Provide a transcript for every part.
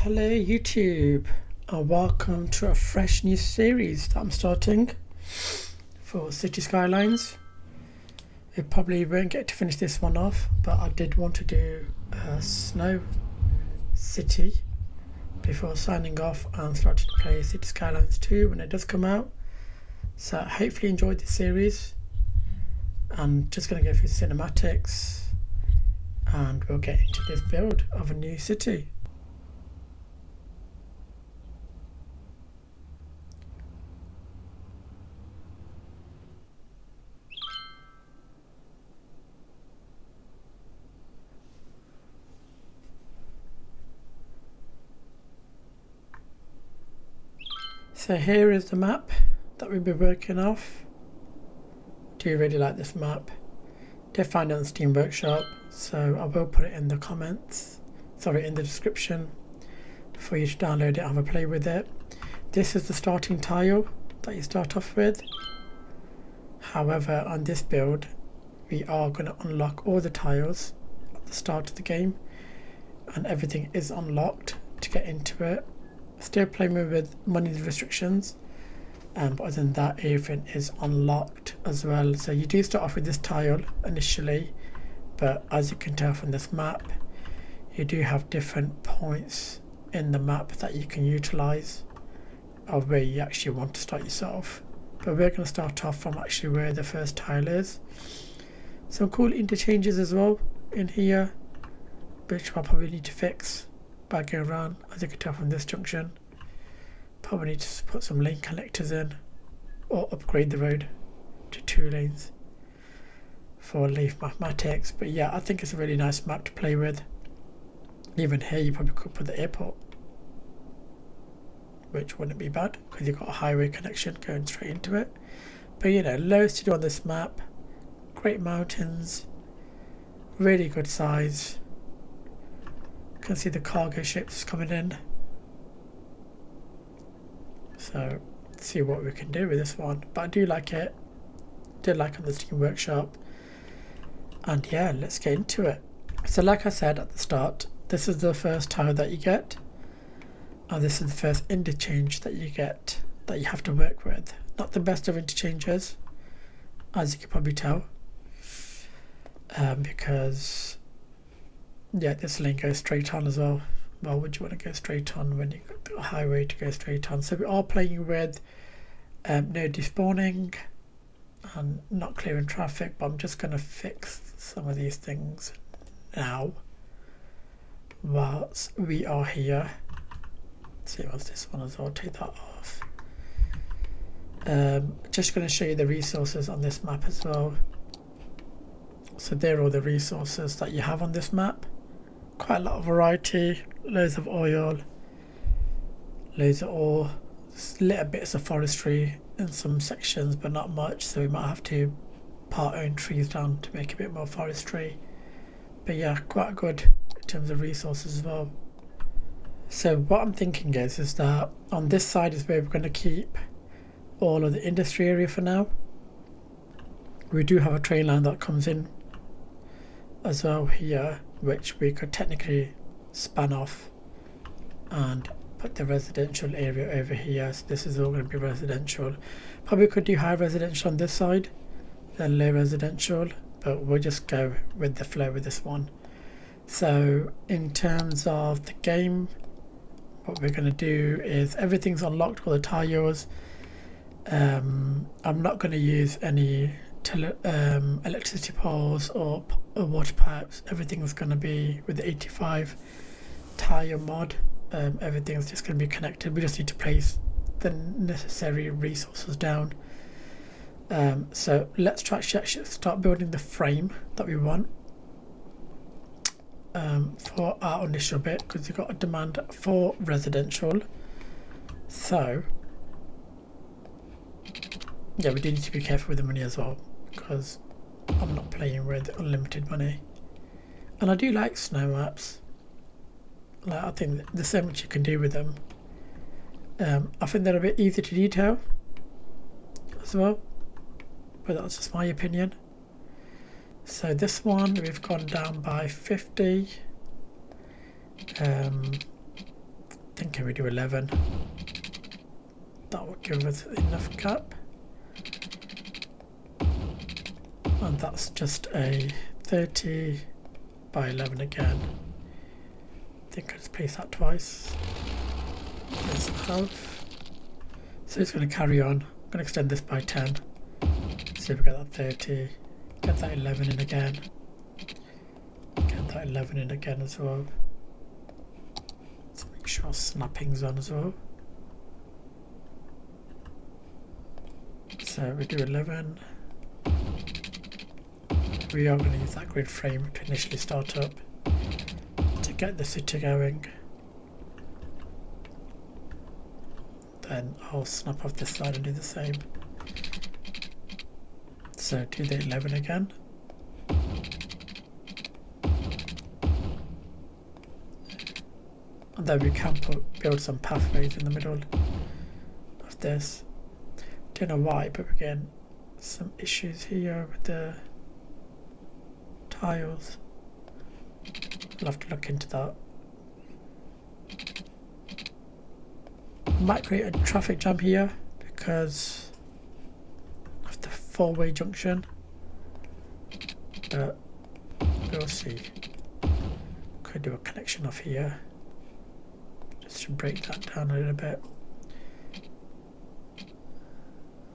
Hello YouTube, and welcome to a fresh new series that I'm starting for City Skylines. We probably won't get to finish this one off, but I did want to do a Snow City before signing off and starting to play City Skylines 2 when it does come out. So hopefully you enjoyed this series. I'm just going to go through cinematics and we'll get into this build of a new city. So here is the map that we'll be working off. Do you really like this map? Did find it on Steam Workshop, so I will put it in the comments, in the description for you to download it and have a play with it. This is the starting tile that you start off with. However, on this build, we are going to unlock all the tiles at the start of the game, and everything is unlocked to get into it. Still playing with money restrictions, but other than that, everything is unlocked as well. So you do start off with this tile initially, but as you can tell from this map, you do have different points in the map that you can utilize of where you actually want to start yourself. But we're going to start off from actually where the first tile is. Some cool interchanges as well in here, which I'll probably need to fix by going around. As you can tell from this junction, probably need to put some lane connectors in or upgrade the road to 2 lanes for leaf mathematics. But yeah, I think it's a really nice map to play with. Even here you probably could put the airport, which wouldn't be bad because you've got a highway connection going straight into it. But you know, loads to do on this map. Great mountains, really good size. You can see the cargo ships coming in. So let's see what we can do with this one. But I do like it. Did like on the Steam Workshop. And yeah, let's get into it. So like I said at the start, this is the first tile that you get. And this is the first interchange that you get that you have to work with. Not the best of interchanges, as you can probably tell. Because yeah, this lane goes straight on as well. Why would you want to go straight on when you've got a highway to go straight on? So we are playing with no despawning and not clearing traffic, but I'm just going to fix some of these things now whilst we are here. Let's see what's this one as well, take that off. Just going to show you the resources on this map as well. So there are all the resources that you have on this map. Quite a lot of variety, loads of oil, loads of ore, little bits of forestry in some sections, but not much, so we might have to part own trees down to make a bit more forestry. But yeah, quite good in terms of resources as well. So what I'm thinking is that on this side is where we're going to keep all of the industry area for now. We do have a train line that comes in as well here, which we could technically span off and put the residential area over here. So this is all going to be residential. Probably could do high residential on this side, then low residential, but we'll just go with the flow with this one. So in terms of the game, what we're going to do is everything's unlocked, all the tiles. I'm not going to use any electricity poles or water pipes. Everything's going to be with the 85 tire mod. Everything's just going to be connected. We just need to place the necessary resources down. So let's try to actually start building the frame that we want for our initial bit, because we've got a demand for residential. So yeah, we do need to be careful with the money as well, because I'm not playing with unlimited money. And I do like snow maps. Like, I think there's so much you can do with them. I think they're a bit easy to detail as well, but that's just my opinion. So this one we've gone down by 50. thinking we do 11. That will give us enough gap. And that's just a 30 by 11 again. I think I just place that twice. There's a half. So it's going to carry on. I'm going to extend this by 10. See if we get that 30. Get that 11 in again. Get that 11 in again as well. Let's make sure snapping's on as well. So we do 11. We are going to use that grid frame to initially start up to get the city going. Then I'll snap off this side and do the same. So do the 11 again. And then we can build some pathways in the middle of this. Don't know why, but we're getting some issues here with the tiles. I'll have to look into that. Might create a traffic jam here because of the four-way junction, but we'll see. Could do a connection off here just to break that down a little bit.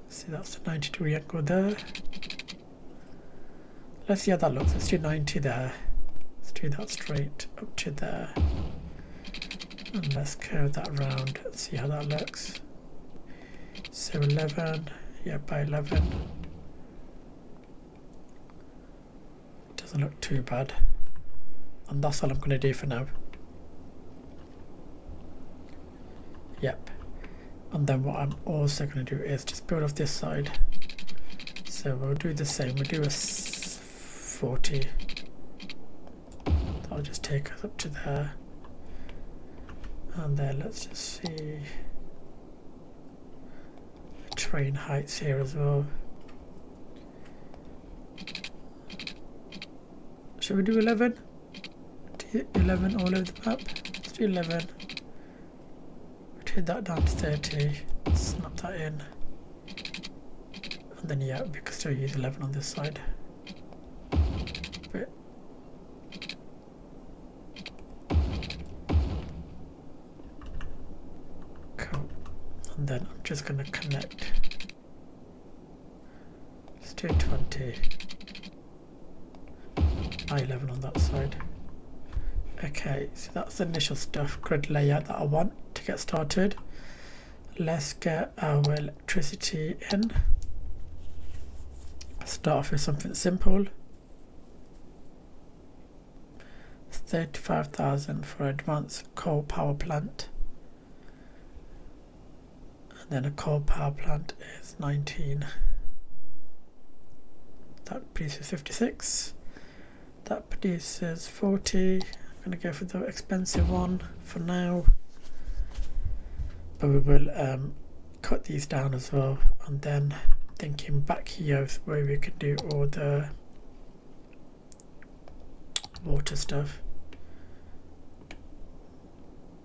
See, that's the 90-degree angle there. Let's see how that looks. Let's do 90 there. Let's do that straight up to there. And let's curve that around and see how that looks. So 11, yeah, by 11. Doesn't look too bad. And that's all I'm going to do for now. Yep. And then what I'm also going to do is just build off this side. So we'll do the same. We'll do a 40. That'll just take us up to there. And then let's just see the train heights here as well. Should we do 11? Do 11 all over the map? Let's do 11. Rotate that down to 30. Snap that in. And then yeah, we can still use 11 on this side. But cool. And then I'm just going to connect. Let's do 20 by 11 on that side. Okay, so that's the initial stuff, grid layout that I want to get started. Let's get our electricity in. Start off with something simple. 35,000 for advanced coal power plant. And then a coal power plant is 19. That produces 56. That produces 40. I'm going to go for the expensive one for now. But we will cut these down as well. And then thinking back here is where we can do all the water stuff.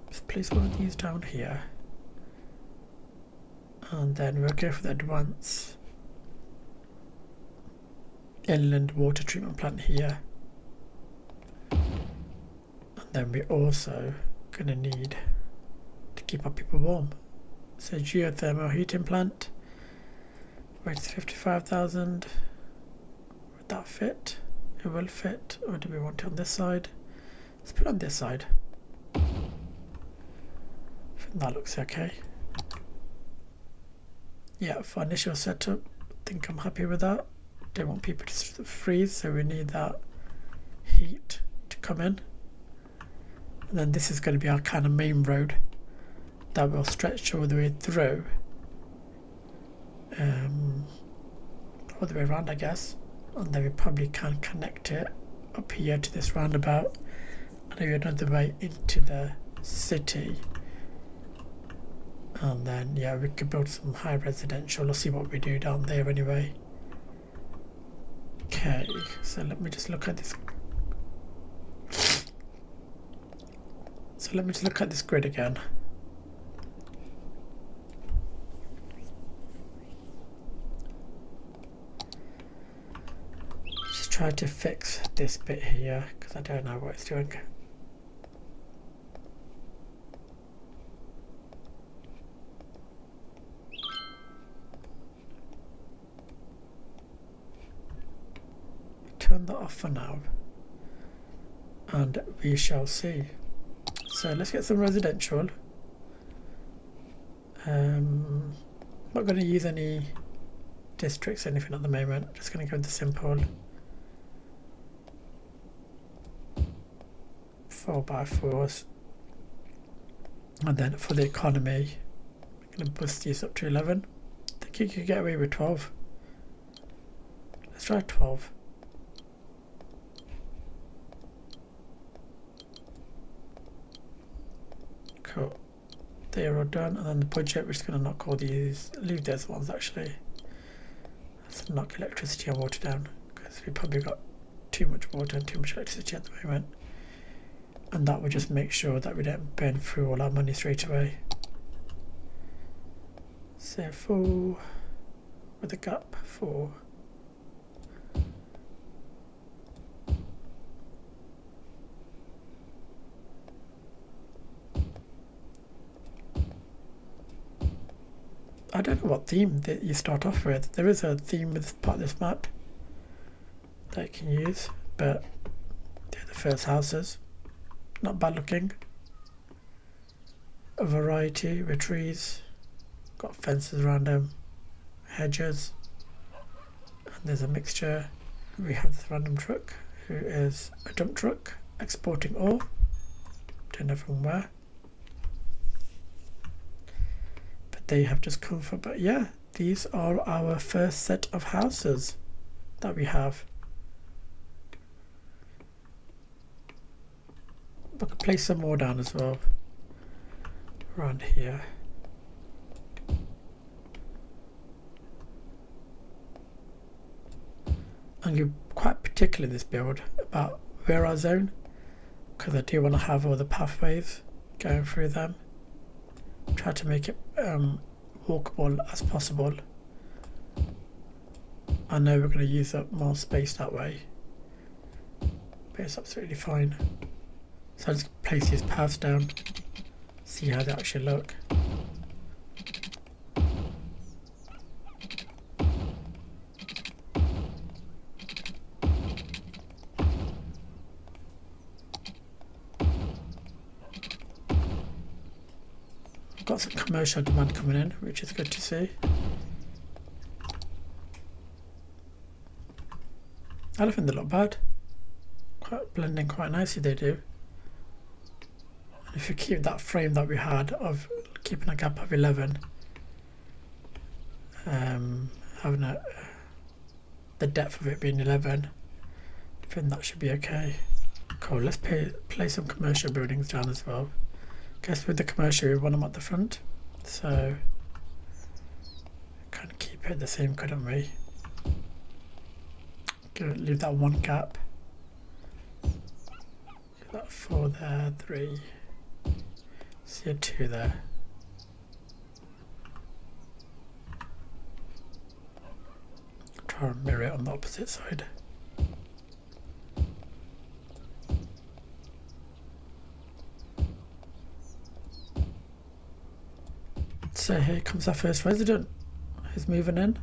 Let's place all of these down here. And then we'll go for the advanced inland water treatment plant here. And then we're also going to need to keep our people warm. So geothermal heating plant, where it's 55,000. Would that fit? It will fit. Or do we want it on this side? Let's put it on this side. I think that looks okay. Yeah, for initial setup, I think I'm happy with that. Don't want people to freeze, so we need that heat to come in. And then this is going to be our kind of main road that will stretch all the way through. All the way around, I guess. And then we probably can connect it up here to this roundabout. And maybe another way into the city. And then, yeah, we could build some high residential. We'll see what we do down there anyway. Okay, so let me just look at this. So let me just look at this grid again. try to fix this bit here because I don't know what it's doing. Turn that off for now and we shall see. So let's get some residential. I'm not going to use any districts or anything at the moment. Just going to go with the simple 4x4s, and then for the economy I'm going to boost these up to 11. I think you could get away with 12. Let's try 12. Cool. They are all done, and then the budget, we're just going to knock all these, leave those ones actually. Let's knock electricity and water down because we probably got too much water and too much electricity at the moment, and that would just make sure that we don't burn through all our money straight away. So 4 with a gap, 4. I don't know what theme that you start off with. There is a theme with part of this map that you can use, but they're the first houses. Not bad looking. A variety with trees, got fences around them, hedges, and there's a mixture. We have this random truck who is a dump truck exporting ore. Don't know from where. They have just come from, but yeah, these are our first set of houses that we have. We can place some more down as well around here. And you're quite particular in this build about where I zone, because I do want to have all the pathways going through them. Try to make it walkable as possible. I know we're going to use up more space that way, but it's absolutely fine. So I'll just place these paths down, see how they actually look. Got some commercial demand coming in, which is good to see. I don't think they look bad. Quite blending quite nicely, they do. And if you keep that frame that we had of keeping a gap of 11, having the depth of it being 11, I think that should be okay. Cool. Let's play some commercial buildings down as well. Guess with the commercial we want them at the front, so kind of keep it the same, couldn't we? Leave that one gap. Leave that 4 there, 3. See a 2 there. Try and mirror it on the opposite side. So here comes our first resident. He's moving in.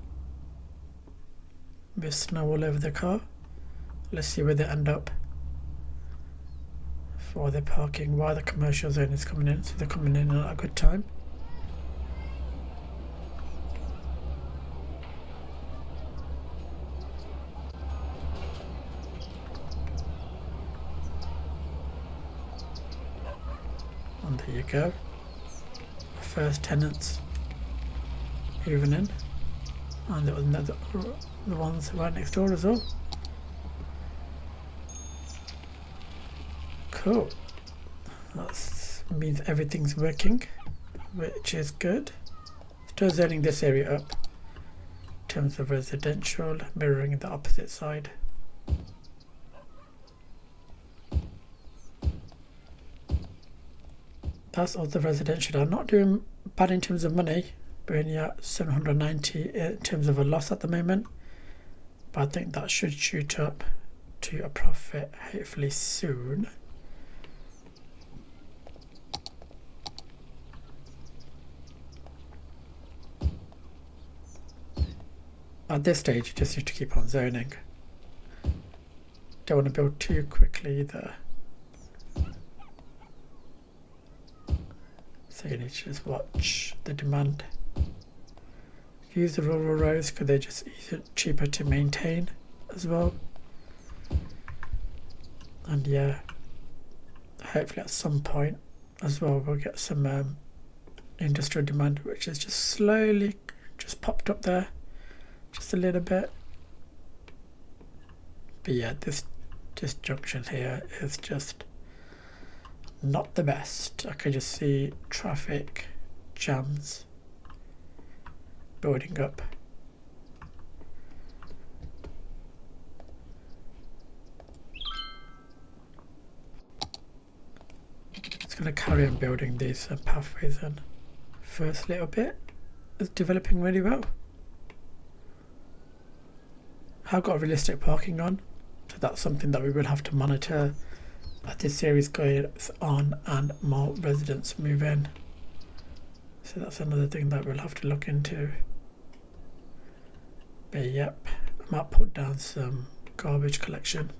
There's snow all over the car. Let's see where they end up for their parking while the commercial zone is coming in. So they're coming in at a good time. And there you go. First tenants moving in, and there was another, the ones right next door as well. Cool. That means everything's working, which is good. Still zoning this area up in terms of residential, mirroring the opposite side. That's all the residential. I'm not doing bad in terms of money. We're only at 790 in terms of a loss at the moment, but I think that should shoot up to a profit hopefully soon. At this stage you just need to keep on zoning. Don't want to build too quickly either. So you need to just watch the demand. Use the rural roads because they're just easier, cheaper to maintain as well. And yeah, hopefully at some point as well we'll get some industrial demand, which is just slowly just popped up there just a little bit. But yeah, this junction here is just not the best. I can just see traffic jams building up. It's going to carry on building these pathways in. First little bit is developing really well. I've got realistic parking on, so that's something that we will have to monitor as this series goes on and more residents move in. So that's another thing that we'll have to look into. But yep, I might put down some garbage collection.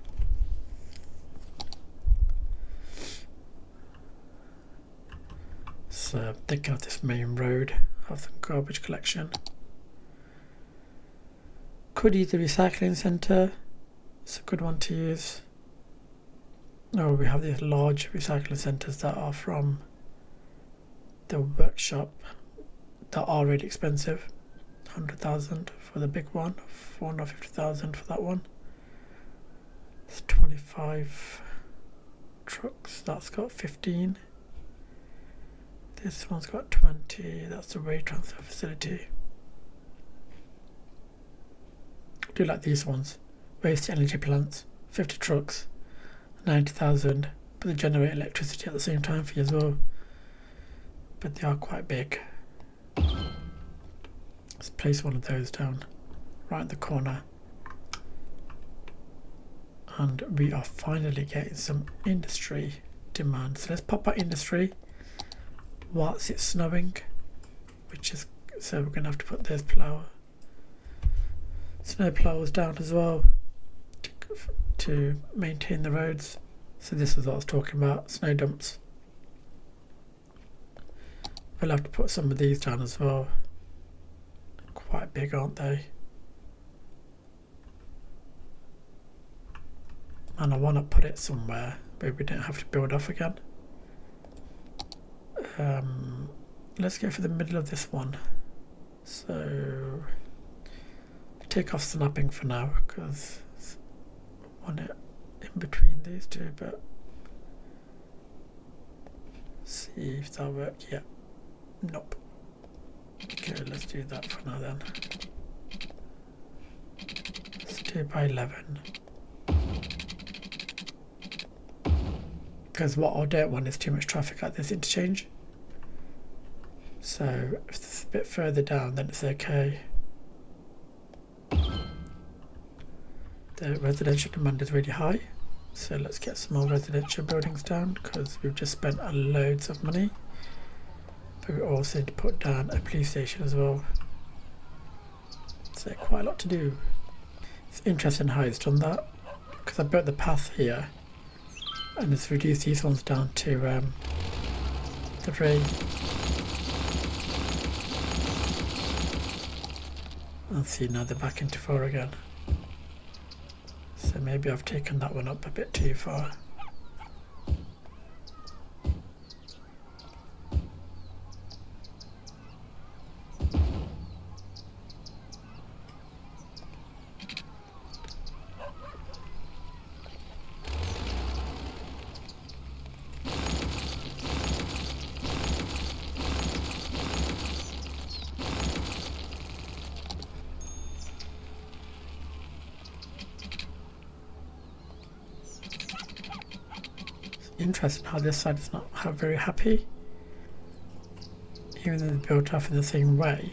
So I'm thinking of this main road, have some garbage collection. Could use the recycling centre, it's a good one to use. Oh, we have these large recycling centres that are from the workshop that are really expensive. 100,000 for the big one, 450,000 for that one. It's 25 trucks, that's got 15. This one's got 20, that's the waste transfer facility. I do like these ones. Waste energy plants, 50 trucks, 90,000, but they generate electricity at the same time for you as well. But they are quite big. Let's place one of those down right in the corner. And we are finally getting some industry demand. So let's pop our industry whilst it's snowing, which is, so we're going to have to put those snow plows down as well to maintain the roads. So this is what I was talking about, snow dumps. We'll have to put some of these down as well. Quite big, aren't they? And I want to put it somewhere where we don't have to build off again. Let's go for the middle of this one. So take off snapping for now because I want it in between these two, but see if that'll work. Yeah, nope. Okay, let's do that for now then. Let's do by 11. Because what I don't want is too much traffic at this interchange. So if it's a bit further down, then it's okay. The residential demand is really high, so let's get some more residential buildings down because we've just spent loads of money. But we also need to put down a police station as well. So quite a lot to do. It's interesting how it's done that because I built the path here and it's reduced these ones down to 3. And see, now they're back into 4 again. So maybe I've taken that one up a bit too far. Interesting how this side is not very happy, even though they're built off in the same way.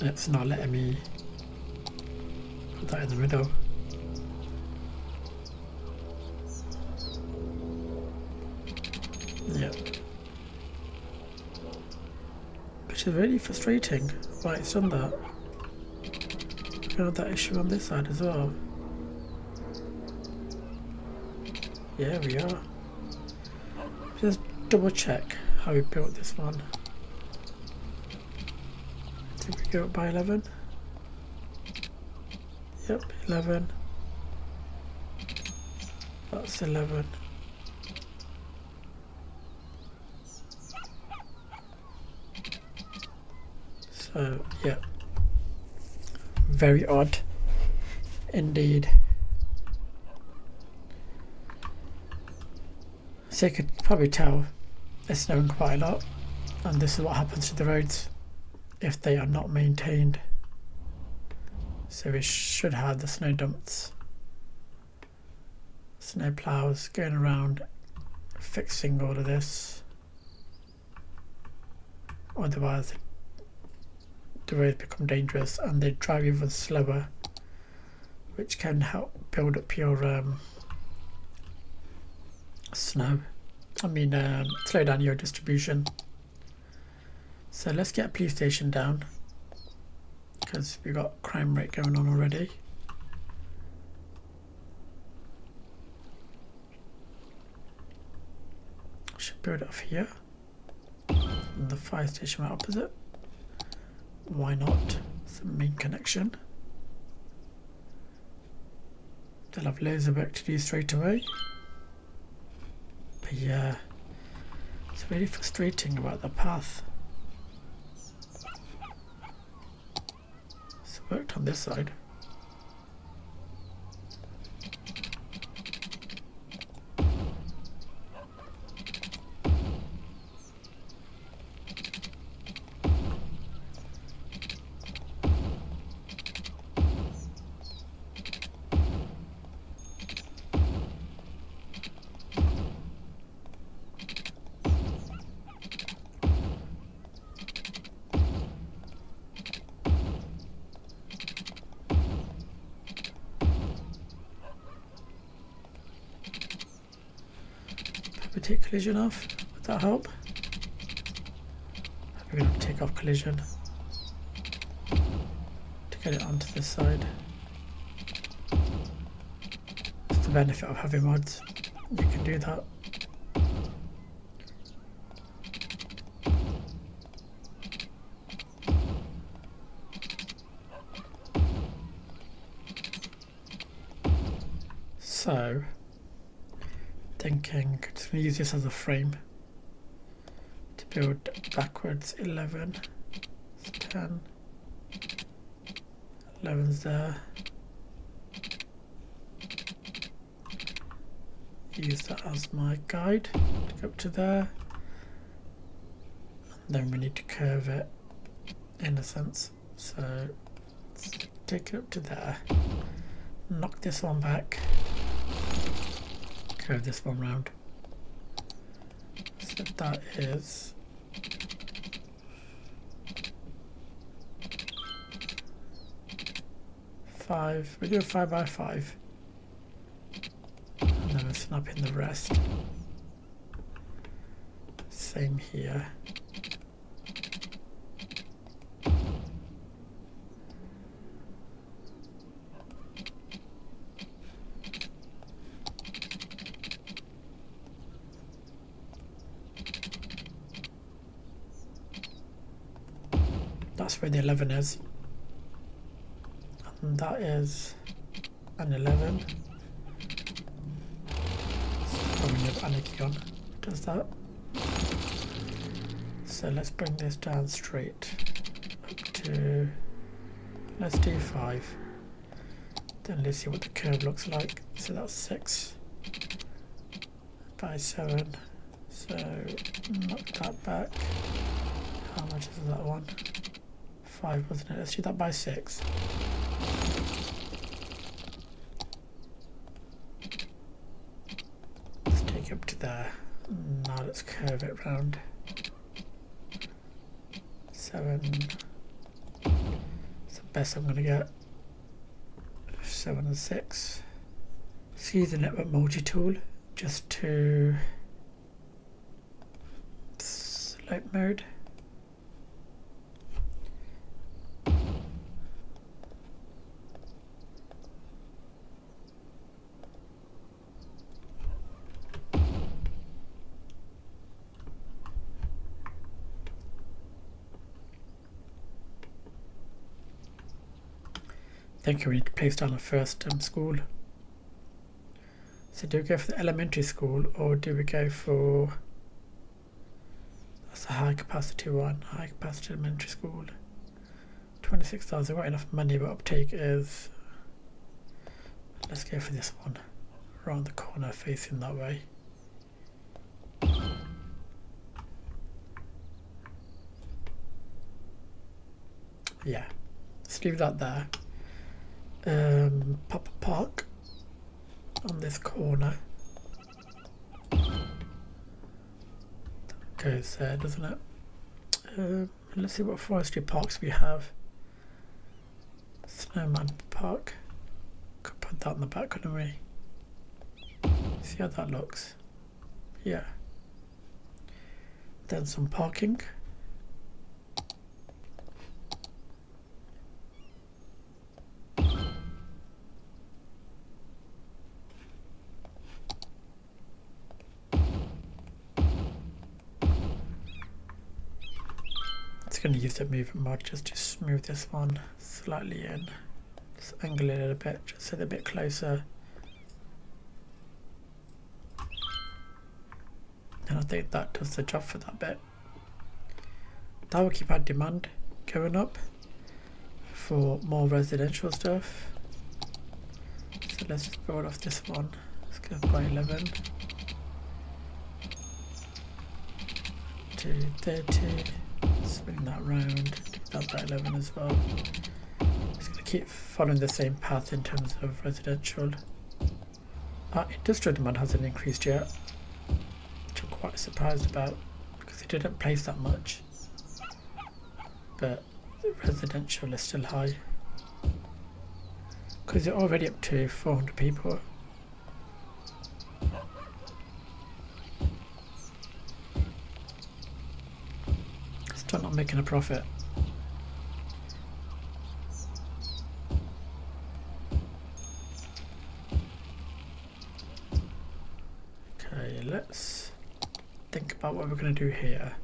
It's not letting me put that in the middle. Yep. Which is really frustrating why it's done that. We have that issue on this side as well. Yeah, we are. Just double check how we built this one. Did we go up by 11? Yep, 11. That's 11. So, yeah. Very odd indeed. So you could probably tell it's snowing quite a lot, and this is what happens to the roads if they are not maintained. So we should have the snow dumps, snow plows going around fixing all of this. Otherwise the roads become dangerous and they drive even slower, which can help build up your slow down your distribution. So let's get a police station down, because we've got crime rate going on already. Should build it off here, and the fire station right opposite. Why not? It's the main connection. They'll have loads of work to do straight away. But yeah, it's really frustrating about the path. It's worked on this side. Take collision off, would that help? We're going to take off collision to get it onto this side. It's the benefit of having mods, you can do that. So thinking, just going to use this as a frame to build backwards. 11, 10, 11's there. Use that as my guide to go up to there. And then we need to curve it in a sense. So let's take it up to there. Knock this one back. Curve this one round. So that is five. We do a 5 by 5, and then we're snapping the rest. Same here. That's where the 11 is, and that is an 11. So probably have anarchy on, does that. So let's bring this down straight up to, let's do 5. Then let's see what the curve looks like. So that's 6 by 7. So knock that back. How much is that one? 5, wasn't it? Let's do that by 6. Let's take it up to there. Now let's curve it round. 7. It's the best I'm going to get. 7 and 6. So use the network multi-tool just to select mode. Think we need to place down the first school. So do we go for the elementary school, or do we go for, that's a high capacity one, high capacity elementary school. 26,000, got enough money, but uptake is, let's go for this one, around the corner facing that way. Yeah, let's leave that there. Pop a park on this corner. That goes there, doesn't it? Let's see what forestry parks we have. Snowman Park. Could put that in the back, couldn't we? See how that looks. Yeah. Then some parking. Going to use the movement mod just to smooth this one slightly in, just angle it a little bit, just so they're a bit closer, and I think that does the job for that bit. That will keep our demand going up for more residential stuff. So let's just build off this one. Let's go by 11 to 30. Swing that round, do that by 11 as well. Just going to keep following the same path in terms of residential. Industrial demand hasn't increased yet, which I'm quite surprised about because it didn't place that much. But residential is still high because you're already up to 400 people. Not making a profit. Okay, let's think about what we're going to do here.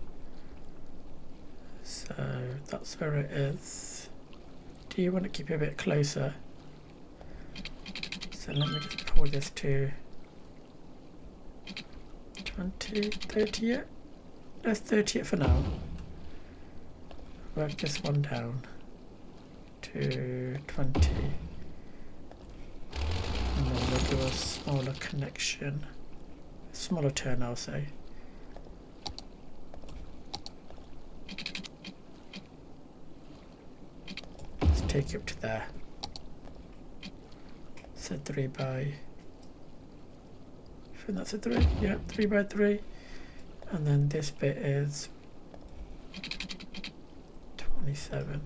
So that's where it is. Do you want to keep it a bit closer? So let me just pull this to 20, 30 it. Let's 30 it for now. Work this one down to 20, and then we'll do a smaller connection, a smaller turn I'll say. Let's take it up to there. So 3 by, I think that's a 3, yeah, 3 by 3, and then this bit is 27.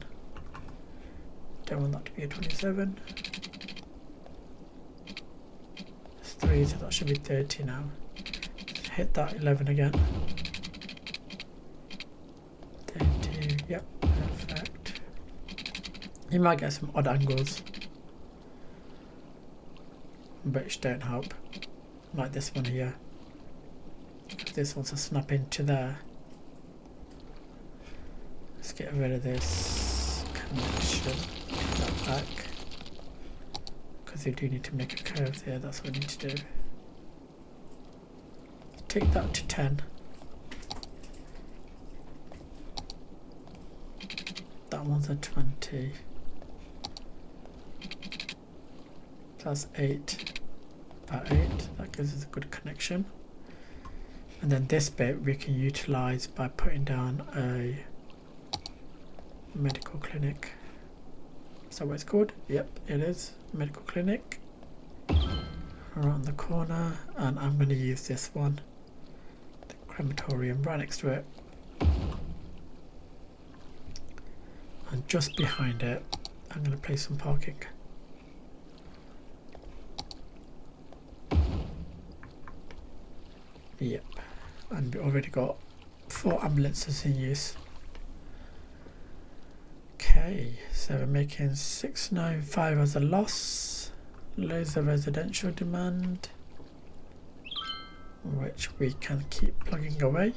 Don't want that to be a 27. It's 3, so that should be 30 now. Just hit that 11 again. 32, yep, perfect. You might get some odd angles, which don't help, like this one here. This one's a snap into there. Let's get rid of this connection, put that back, because you do need to make a curve there, that's what we need to do. Take that to 10. That one's a 20. That's 8. About 8, that gives us a good connection. And then this bit we can utilize by putting down a medical clinic. Is that what it's called? Yep, it is. Medical clinic. Around the corner, and I'm going to use this one, the crematorium, right next to it. And just behind it, I'm going to place some parking. Yep, and we already got 4 ambulances in use. Okay, so we're making 695 as a loss. Loads of residential demand, which we can keep plugging away,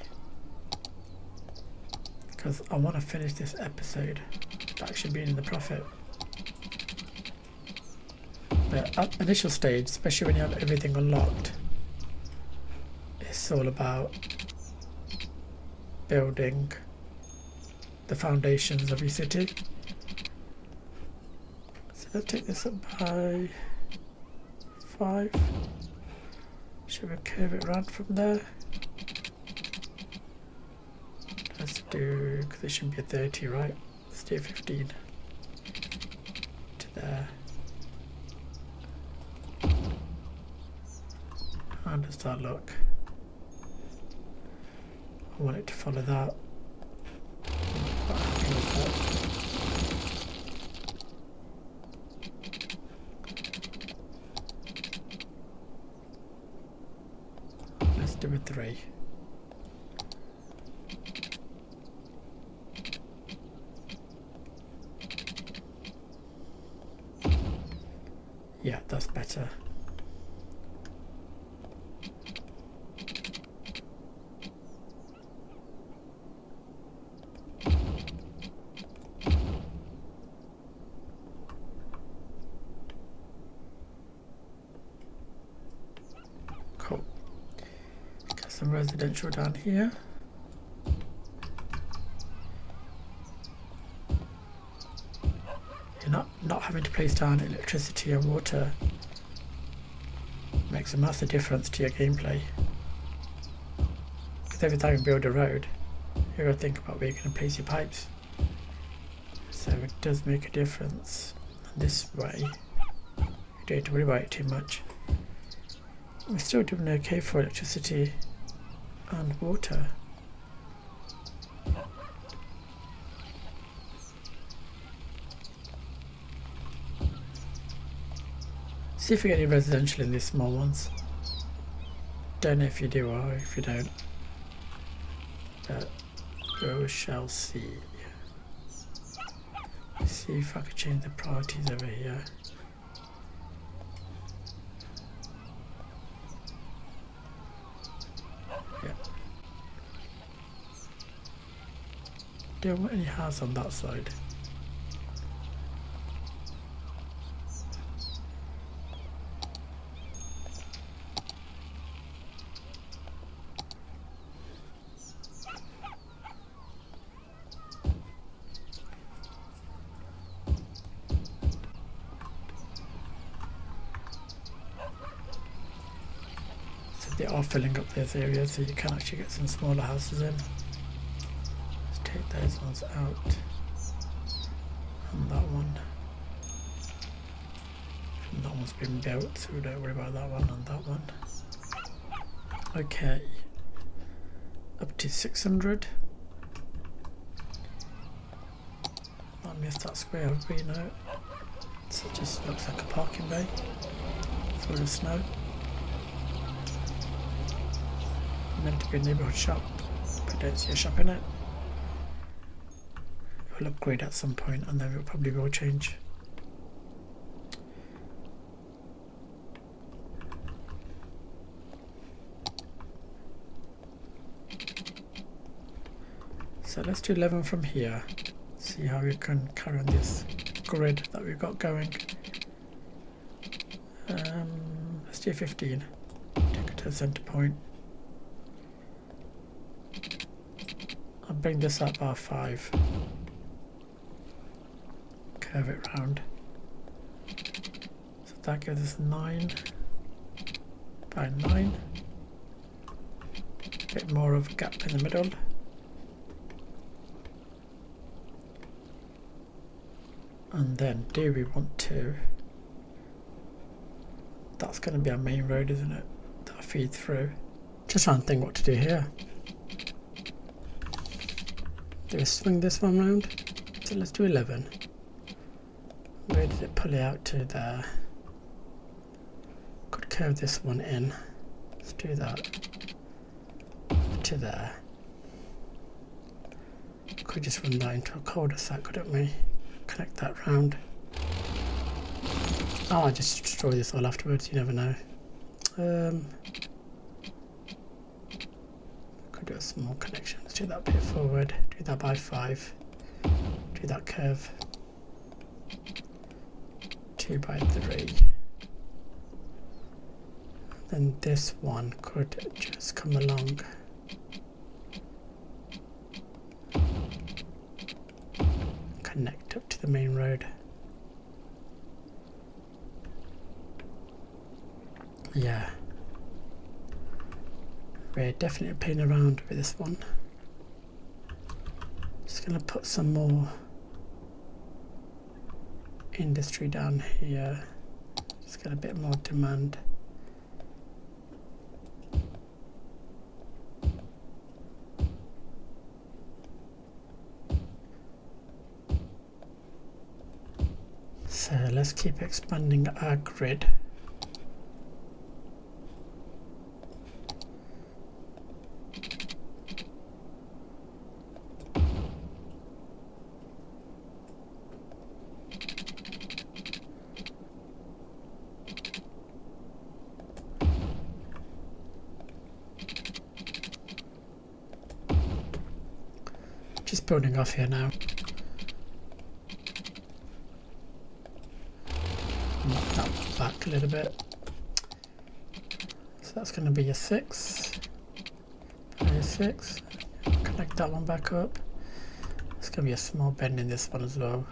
because I want to finish this episode by actually being in the profit. But at initial stage, especially when you have everything unlocked, it's all about building the foundations of your city. So let's take this up by 5. Should we curve it around from there? Let's do, because it should be a 30, right? Let's do 15 to there. How does that look? I want it to follow that. I'm quite happy with that. Let's do a 3. Yeah, that's better. Cool. Got some residential down here. You're not having to place down electricity and water makes a massive difference to your gameplay. Because every time you build a road, you gotta think about where you're gonna place your pipes. So it does make a difference. And this way, you don't have to worry about it too much. We're still doing okay for electricity and water. See if you get any residential in these small ones. Don't know if you do or if you don't. But we shall see. Let's see if I could change the priorities over here. Yeah. Don't want any house on that side. They are filling up those areas, so you can actually get some smaller houses in. Let's take those ones out. And that one. And that one's been built, so we don't worry about that one and that one. Okay. Up to 600. I missed that square of green out. So it just looks like a parking bay full of snow. Meant to be a neighbourhood shop, but I don't see a shop in it. It will upgrade at some point and then it probably will change. So let's do 11 from here. See how we can carry on this grid that we've got going. Let's do 15. Take it to the centre point. I'll bring this up by 5. Curve it round. So that gives us 9 by 9. Bit more of a gap in the middle. And then do we want to... That's going to be our main road, isn't it? That feeds through. Just trying to think what to do here. Do we swing this one round? So let's do 11. Where did it pull it out to there? Could curve this one in. Let's do that. to there. Could just run that into a cul-de-sac, couldn't we? Connect that round. Oh, I'll just destroy this all afterwards, you never know. Could do a small connection. Let's do that bit forward. Do that by 5. Do that curve. 2 by 3. Then this one could just come along. Connect up to the main road. Yeah. We're definitely playing around with this one. Just gonna put some more industry down here. Just get a bit more demand. So let's keep expanding our grid. Just building off here now. Knock that back a little bit. So that's going to be a 6. A 6. Connect that one back up. There's going to be a small bend in this one as well.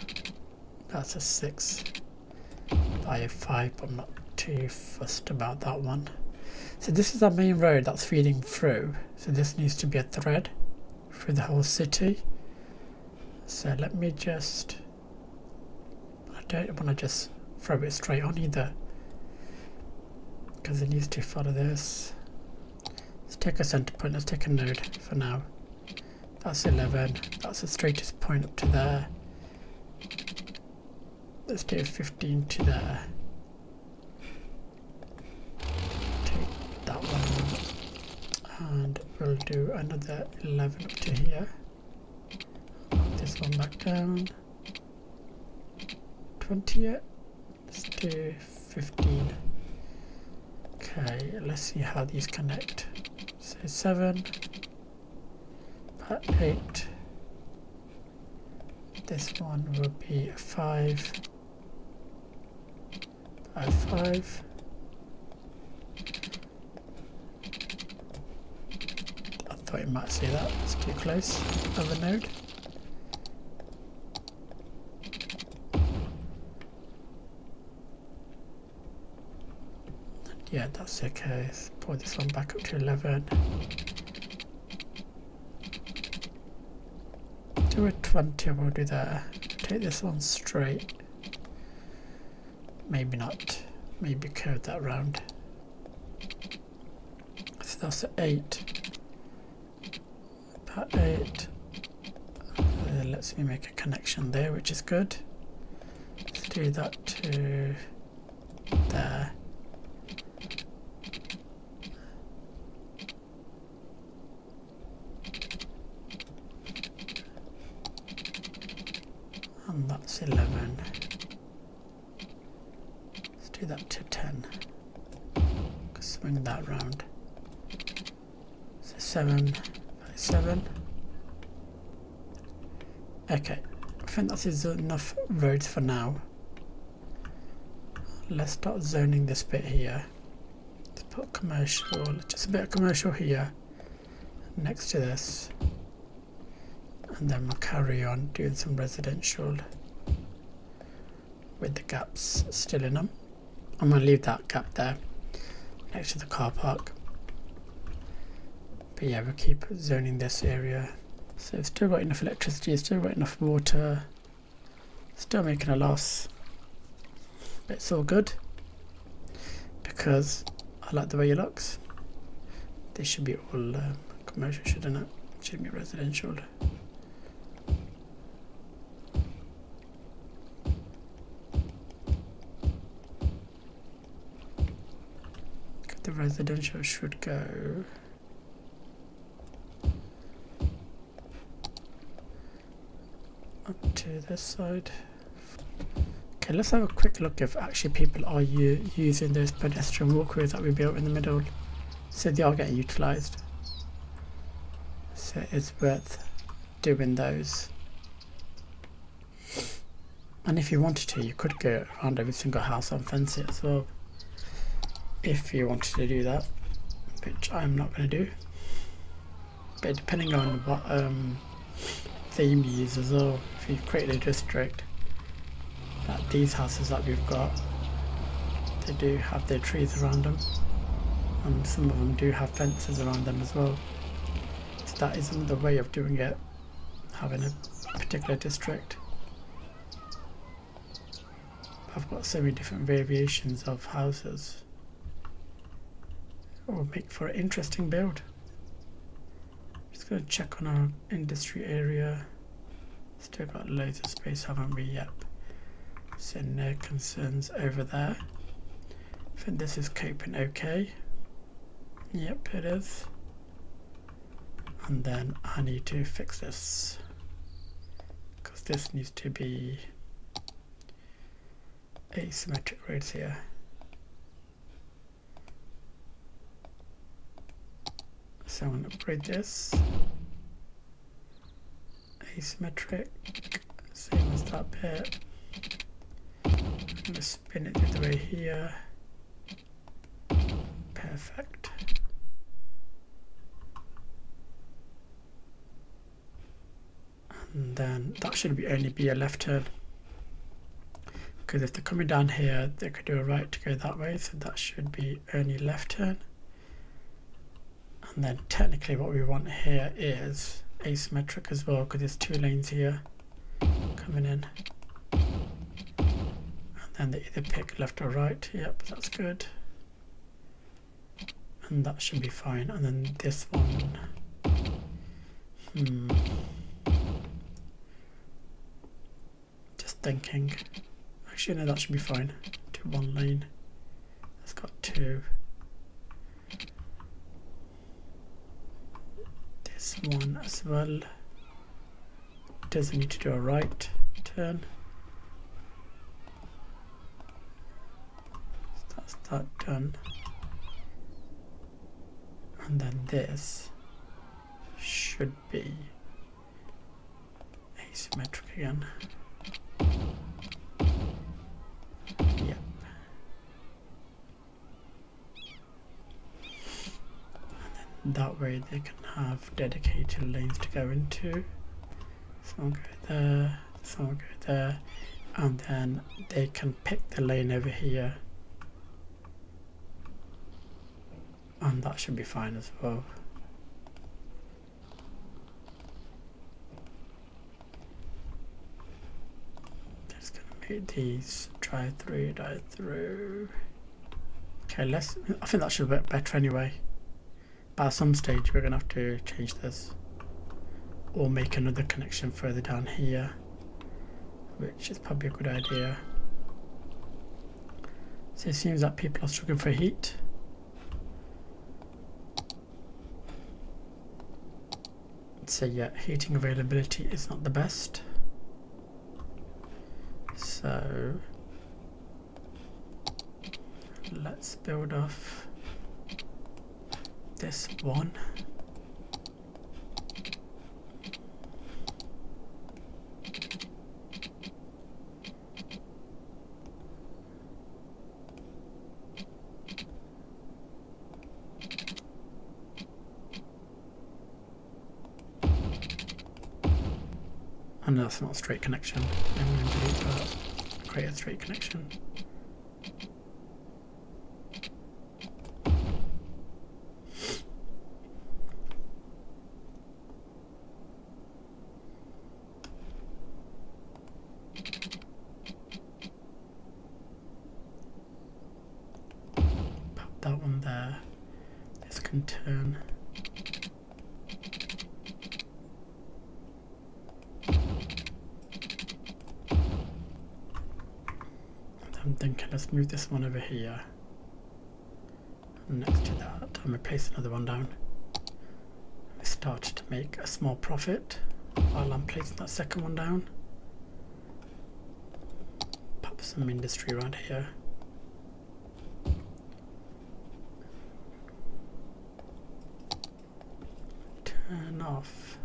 That's a 6 by a 5, but I'm not too fussed about that one. So this is our main road that's feeding through. So this needs to be a thread through the whole city. So let me just, I don't want to just throw it straight on either, because it needs to follow this. Let's take a center point, let's take a node for now. That's 11, that's the straightest point up to there. Let's do 15 to there. Take that one, and we'll do another 11 up to here. This one back down. 20 yet? Let's do 15. Okay, let's see how these connect. So 7, about 8. This one will be a 5 by 5. I thought you might see that, it's too close of a node. Yeah, that's okay. Let's pull this one back up to 11. Do a 20, we'll do there. Take this one straight. Maybe not. Maybe curve that round. So that's an 8. About 8. Lets me make a connection there, which is good. Let's do that to there. And that's 11. Let's do that to 10. Swing that round. So 7 by 7. Okay, I think that is enough roads for now. Let's start zoning this bit here. Let's put commercial, just a bit of commercial here next to this. And then we'll carry on doing some residential with the gaps still in them. I'm going to leave that gap there next to the car park. But yeah, we'll keep zoning this area. So we've still got enough electricity, still got enough water, still making a loss. But it's all good because I like the way it looks. This should be all commercial, shouldn't it? Shouldn't be residential. The residential should go up to this side. Okay, let's have a quick look if actually people are using those pedestrian walkways that we built in the middle. So they are getting utilised. So it's worth doing those. And if you wanted to, you could go around every single house and fence it as well. If you wanted to do that, which I'm not going to do. But depending on what theme you use as well, if you've created a district, like these houses that we've got, they do have their trees around them, and some of them do have fences around them as well. So that is another way of doing it, having a particular district. I've got so many different variations of houses. It will make for an interesting build. Just going to check on our industry area. Still got loads of space, haven't we? Yep. So no concerns over there. I think this is coping okay. Yep, it is. And then I need to fix this, because this needs to be asymmetric roads here. So I'm going to upgrade this. Asymmetric, same as that bit. I'm going to spin it the other way here. Perfect. And then that should only be a left turn. Because if they're coming down here, they could do a right to go that way, so that should be only left turn. And then technically what we want here is asymmetric as well, because there's 2 lanes here coming in. And then they either pick left or right. Yep, that's good. And that should be fine. And then this one, just thinking. Actually, no, that should be fine. To 1 lane. That's got 2. This one as well. Doesn't need to do a right turn. So that's that done. And then this should be asymmetric again. Yep. And then that way they can have dedicated lanes to go into. So I'll go there, so I'll go there, and then they can pick the lane over here. And that should be fine as well. Just gonna make these drive through. Okay, I think that should work better anyway. But at some stage we're gonna have to change this, or make another connection further down here, which is probably a good idea. So it seems that people are struggling for heat. So yeah, heating availability is not the best. So let's build off this one. And that's not a straight connection. I'm going to delete that. Create a straight connection. Pop that one there. This can turn. I'm thinking let's move this one over here. And next to that, I'm going to place another one down. We start to make a small profit while I'm placing that second one down. some industry around here. Turn off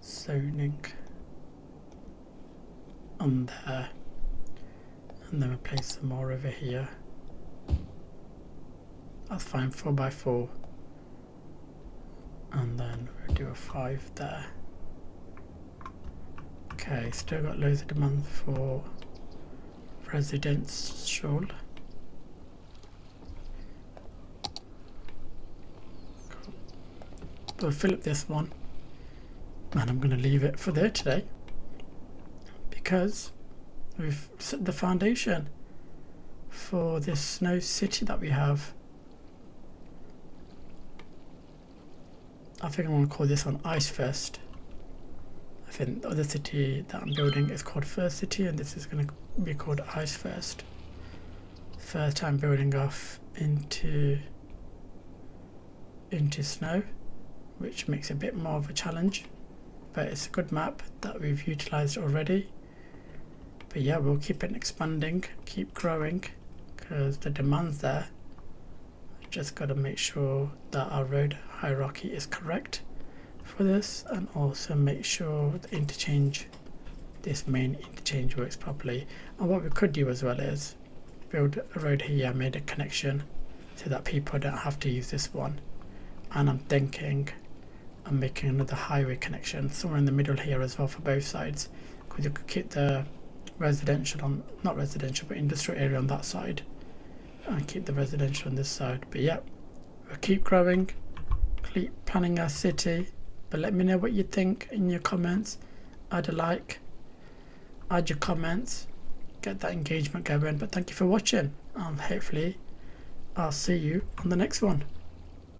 zoning on there, and then replace some more over here. That's fine, 4x4, and then we'll do a 5 there. Okay, still got loads of demand for residential. Cool. We'll fill up this one, and I'm going to leave it for there today because we've set the foundation for this snow city that we have. I think I want to call this one Ice First. I think the other city that I'm building is called First City, and this is going to be called Ice First. First time building off into snow, which makes it a bit more of a challenge, but it's a good map that we've utilized already. But yeah, we'll keep it expanding, keep growing, because the demand's there. Just got to make sure that our road hierarchy is correct for this, and also make sure the interchange, this main interchange, works properly. And what we could do as well is build a road here, made a connection so that people don't have to use this one. And I'm thinking I'm making another highway connection somewhere in the middle here as well for both sides, because you could keep the residential on, not residential but industrial area on that side, and keep the residential on this side. But yeah, we'll keep growing, keep planning our city. But let me know what you think in your comments. Add a like, add your comments, get that engagement going. But thank you for watching, and hopefully I'll see you on the next one.